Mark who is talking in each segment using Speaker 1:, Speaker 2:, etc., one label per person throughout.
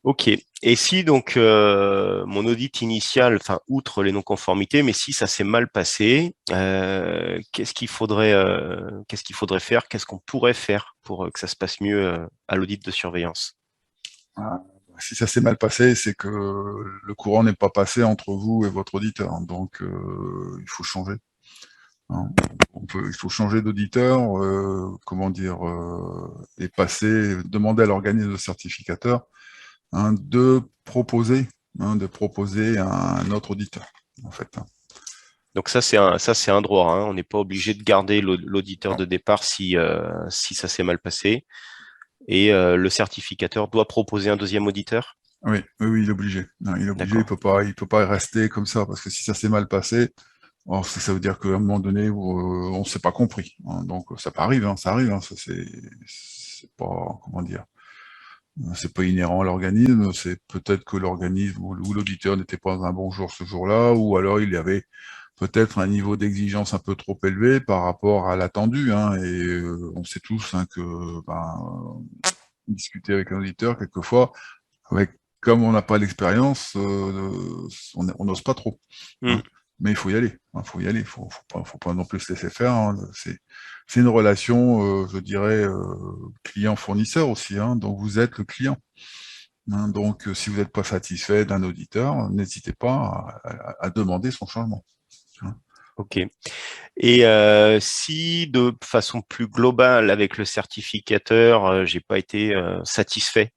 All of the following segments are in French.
Speaker 1: Ok. Et si donc mon audit initial, enfin outre les non-conformités, mais si ça s'est mal passé, qu'est-ce qu'il faudrait faire, qu'est-ce qu'on pourrait faire pour que ça se passe mieux à l'audit de surveillance?
Speaker 2: Ah, si ça s'est mal passé, c'est que le courant n'est pas passé entre vous et votre auditeur. Donc, il faut changer, hein. Il faut changer d'auditeur, comment dire, et passer, demander à l'organisme certificateur, hein, de proposer un autre auditeur, en fait, hein.
Speaker 1: Donc ça c'est un droit, hein. On n'est pas obligé de garder l'auditeur
Speaker 2: Non.
Speaker 1: de départ si ça s'est mal passé. Et le certificateur doit proposer un deuxième auditeur.
Speaker 2: Oui, oui, oui, il est obligé. Non, il est obligé,
Speaker 1: D'accord.
Speaker 2: il peut pas rester comme ça, parce que si ça s'est mal passé, alors, ça veut dire qu'à un moment donné, on s'est pas compris, hein. Donc ça arrive, hein, ça arrive, hein, ça c'est pas, comment dire, c'est pas inhérent à l'organisme, c'est peut-être que l'organisme ou l'auditeur n'était pas dans un bon jour ce jour-là, ou alors il y avait peut-être un niveau d'exigence un peu trop élevé par rapport à l'attendu, hein, et on sait tous, hein, que discuter avec un auditeur, quelquefois, avec comme on n'a pas l'expérience, on n'ose pas trop,
Speaker 1: Hmm.
Speaker 2: hein. Mais il faut y aller, hein, faut y aller, faut pas non plus se laisser faire, hein. C'est une relation, je dirais, client-fournisseur aussi, hein, donc vous êtes le client, hein. Donc si vous n'êtes pas satisfait d'un auditeur, n'hésitez pas à demander son changement, hein.
Speaker 1: Ok. Et si de façon plus globale avec le certificateur, j'ai pas été satisfait,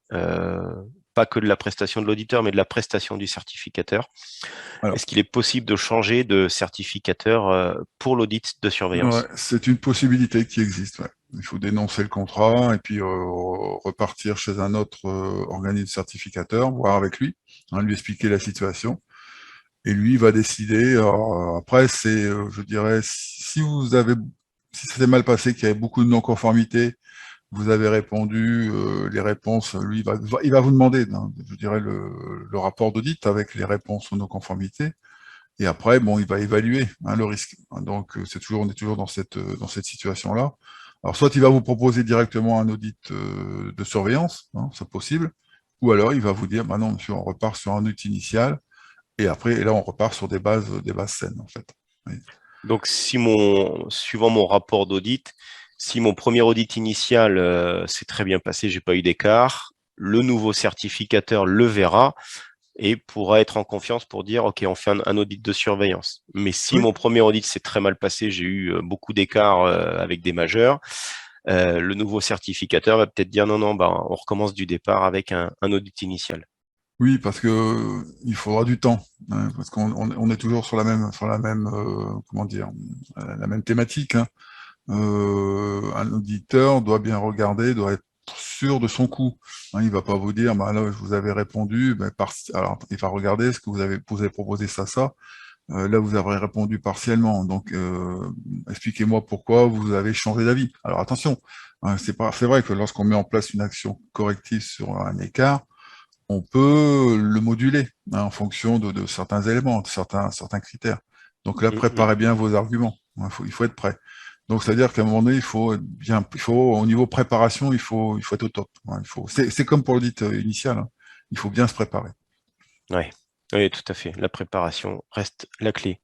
Speaker 1: pas que de la prestation de l'auditeur, mais de la prestation du certificateur,
Speaker 2: Alors,
Speaker 1: est-ce qu'il est possible de changer de certificateur pour l'audit de
Speaker 2: ouais,
Speaker 1: surveillance?
Speaker 2: c'est une possibilité qui existe, ouais. Il faut dénoncer le contrat et puis repartir chez un autre organisme certificateur, voir avec lui, hein, lui expliquer la situation. Et lui va décider. Alors, après, c'est, je dirais, si ça s'est mal passé, qu'il y avait beaucoup de non-conformité, vous avez répondu, les réponses, lui, il va vous demander, hein, je dirais, le rapport d'audit avec les réponses aux non-conformités. Et après, bon, il va évaluer, hein, le risque. Donc, on est toujours dans cette situation-là. Alors, soit il va vous proposer directement un audit de surveillance, hein, c'est possible, ou alors il va vous dire, bah non, monsieur, on repart sur un audit initial, et après, et là, on repart sur des bases saines, en fait. Oui.
Speaker 1: Donc, suivant mon rapport d'audit, si mon premier audit initial s'est très bien passé, j'ai pas eu d'écart, le nouveau certificateur le verra et pourra être en confiance pour dire, OK, on fait un audit de surveillance. Mais si
Speaker 2: Oui,
Speaker 1: mon premier audit s'est très mal passé, j'ai eu beaucoup d'écarts avec des majeurs, le nouveau certificateur va peut-être dire, non, non, bah, on recommence du départ avec un audit initial.
Speaker 2: oui, parce que il faudra du temps, hein, parce on est toujours sur la même, comment dire, la même thématique, hein. Un auditeur doit bien regarder, doit être sûr de son coup, hein. Il va pas vous dire, bah là, je vous avais répondu, alors il va regarder ce que vous avez proposé ça. Là, vous avez répondu partiellement. Donc, expliquez-moi pourquoi vous avez changé d'avis. Alors attention, hein, c'est vrai que lorsqu'on met en place une action corrective sur un écart, on peut le moduler, hein, en fonction de certains éléments, certains critères. Donc là,
Speaker 1: Mm, mm.
Speaker 2: préparez bien vos arguments, hein. Il faut être prêt. Donc, c'est-à-dire qu'à un moment donné, au niveau préparation, il faut être au top, hein. C'est comme pour l'audit initial, hein. Il faut bien se préparer.
Speaker 1: Ouais. Oui, tout à fait. La préparation reste la clé.